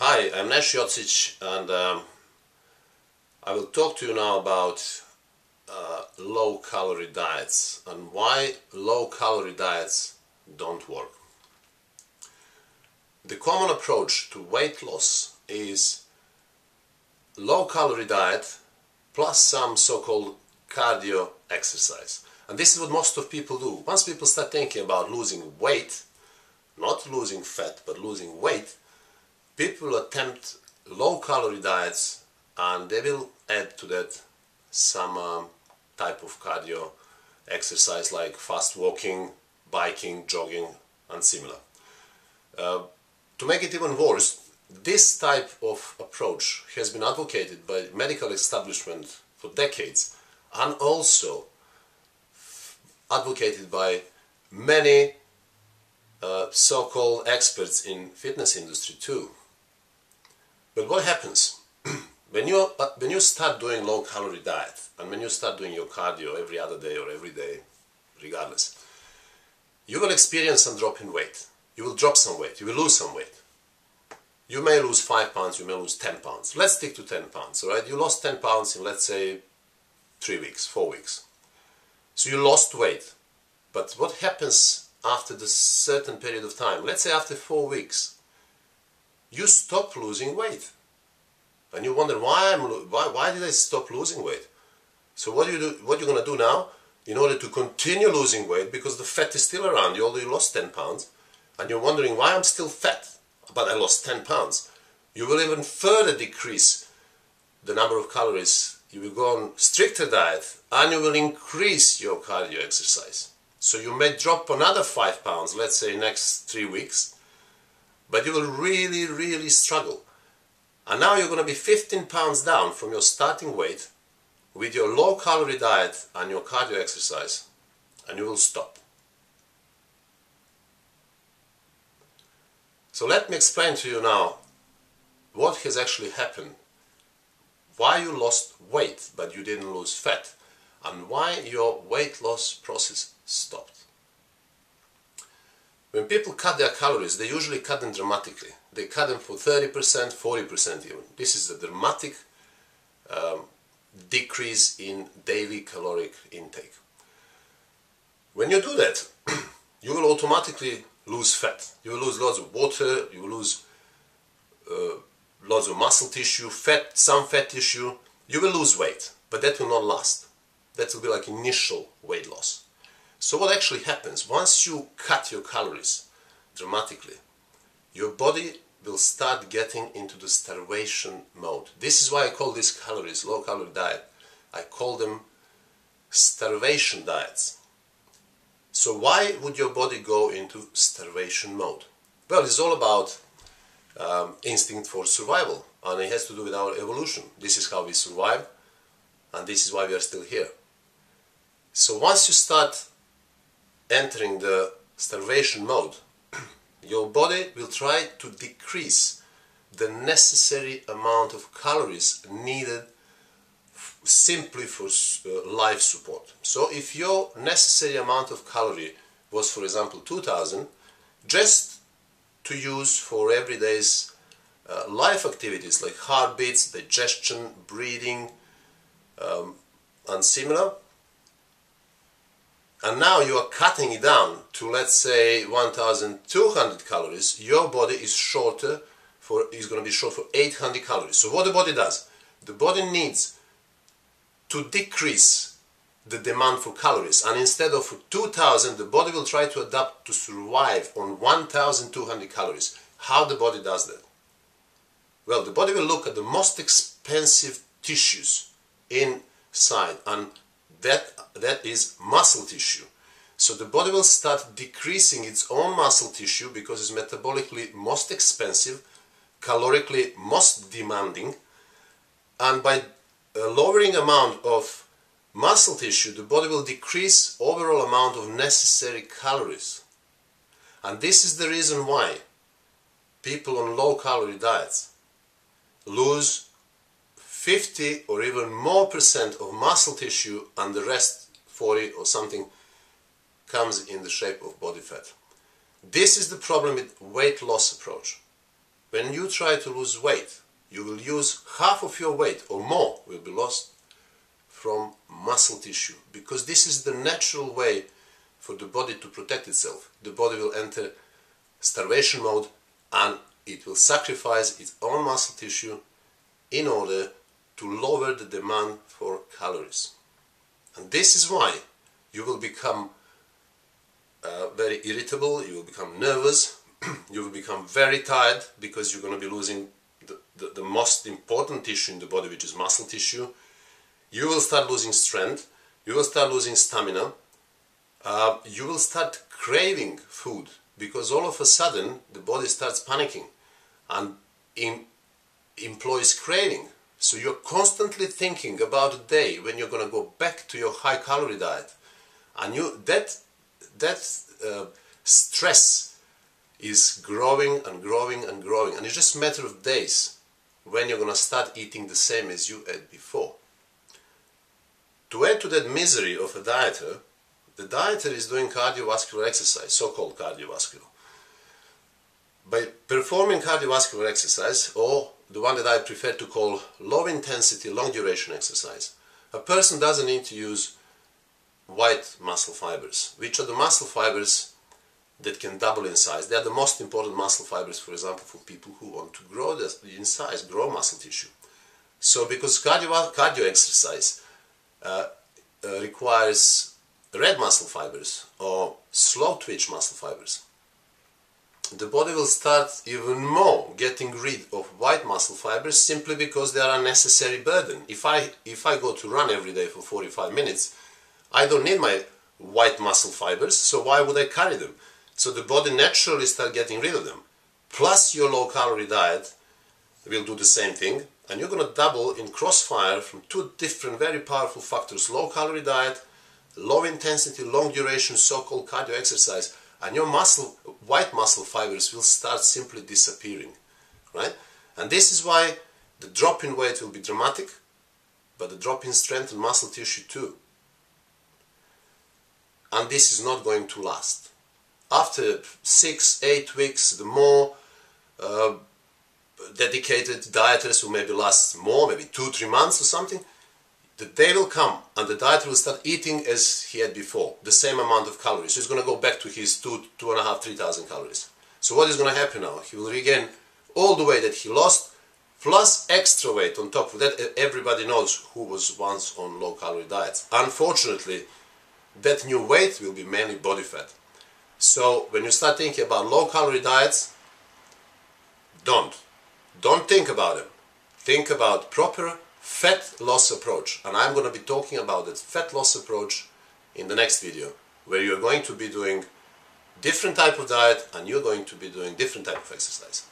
Hi, I'm Nash Jocic, and I will talk to you now about low-calorie diets and why low-calorie diets don't work. The common approach to weight loss is low-calorie diet plus some so-called cardio exercise. And this is what most of people do. Once people start thinking about losing weight, not losing fat, but losing weight, people attempt low-calorie diets and they will add to that some type of cardio exercise like fast walking, biking, jogging and similar. To make it even worse, this type of approach has been advocated by medical establishment for decades and also advocated by many so-called experts in fitness industry too. But what happens when you start doing low-calorie diet and when you start doing your cardio every other day or every day, regardless, you will experience some drop in weight. You will drop some weight. You will lose some weight. You may lose 5 pounds. You may lose 10 pounds. Let's stick to 10 pounds. All right? You lost 10 pounds in, let's say, 3 weeks, 4 weeks. So you lost weight. But what happens after this certain period of time? Let's say after 4 weeks. You stop losing weight, and you wonder why did I stop losing weight? So what you're going to do now in order to continue losing weight, because the fat is still around, you already lost 10 pounds, and you're wondering why I'm still fat, but I lost 10 pounds. You will even further decrease the number of calories. You will go on stricter diet, and you will increase your cardio exercise. So you may drop another 5 pounds, let's say next 3 weeks, but you will really struggle. And now you're going to be 15 pounds down from your starting weight with your low-calorie diet and your cardio exercise, and you will stop. So let me explain to you now what has actually happened, why you lost weight but you didn't lose fat, and why your weight loss process stopped. When people cut their calories, they usually cut them dramatically. They cut them for 30%, 40% even. This is a dramatic decrease in daily caloric intake. When you do that, you will automatically lose fat. You will lose lots of water, you will lose lots of muscle tissue, some fat tissue. You will lose weight, but that will not last. That will be like initial weight loss. So what actually happens, once you cut your calories dramatically, your body will start getting into the starvation mode. This is why I call these calories, low-calorie diet, I call them starvation diets. So why would your body go into starvation mode? Well, it's all about instinct for survival, and it has to do with our evolution. This is how we survived, and this is why we are still here. So once you start entering the starvation mode, your body will try to decrease the necessary amount of calories needed simply for life support. So if your necessary amount of calorie was, for example, 2000, just to use for everyday's life activities like heartbeats, digestion, breathing, and similar, and now you are cutting it down to, let's say, 1200 calories, your body is going to be short for 800 calories. So what the body does, the body needs to decrease the demand for calories, and instead of 2000, the body will try to adapt to survive on 1200 calories. How the body does that? Well, the body will look at the most expensive tissues inside, and that is muscle tissue. So the body will start decreasing its own muscle tissue because it's metabolically most expensive, calorically most demanding, and by lowering amount of muscle tissue, the body will decrease overall amount of necessary calories. And this is the reason why people on low-calorie diets lose 50 or even more % of muscle tissue, and the rest 40 or something comes in the shape of body fat. This is the problem with weight loss approach. when you try to lose weight, you will use half of your weight or more will be lost from muscle tissue, because this is the natural way for the body to protect itself. The body will enter starvation mode and it will sacrifice its own muscle tissue in order to lower the demand for calories. And this is why you will become very irritable, you will become nervous, you will become very tired, because you're going to be losing the most important tissue in the body, which is muscle tissue. You will start losing strength, you will start losing stamina, you will start craving food, because all of a sudden the body starts panicking and employs craving. So you're constantly thinking about a day when you're going to go back to your high calorie diet, and that stress is growing and growing and growing, and it's just a matter of days when you're going to start eating the same as you ate before. To add to that misery of a dieter, the dieter is doing cardiovascular exercise, so-called cardiovascular. By performing cardiovascular exercise, or the one that I prefer to call low intensity, long duration exercise, a person doesn't need to use white muscle fibers, which are the muscle fibers that can double in size. They are the most important muscle fibers, for example, for people who want to grow in size, grow muscle tissue. So because cardio exercise requires red muscle fibers or slow twitch muscle fibers, the body will start even more getting rid of white muscle fibers, simply because they are a necessary burden. If I go to run every day for 45 minutes, I don't need my white muscle fibers, so why would I carry them? So the body naturally starts getting rid of them. Plus your low calorie diet will do the same thing, and you're going to double in crossfire from two different very powerful factors: low calorie diet, low intensity, long duration, so-called cardio exercise, and your white muscle fibers will start simply disappearing, right? And this is why the drop in weight will be dramatic, but the drop in strength and muscle tissue too. And this is not going to last. After 6-8 weeks, the more dedicated dieters who maybe last more, maybe 2-3 months or something, the day will come and the dieter will start eating as he had before, the same amount of calories. So he's going to go back to his 2,500-3,000 calories. So what is going to happen now? He will regain all the weight that he lost, plus extra weight on top of that. Everybody knows who was once on low calorie diets. Unfortunately, that new weight will be mainly body fat. So when you start thinking about low calorie diets, don't think about them. Think about proper fat loss approach, and I'm going to be talking about that fat loss approach in the next video, where you're going to be doing different type of diet and you're going to be doing different type of exercise.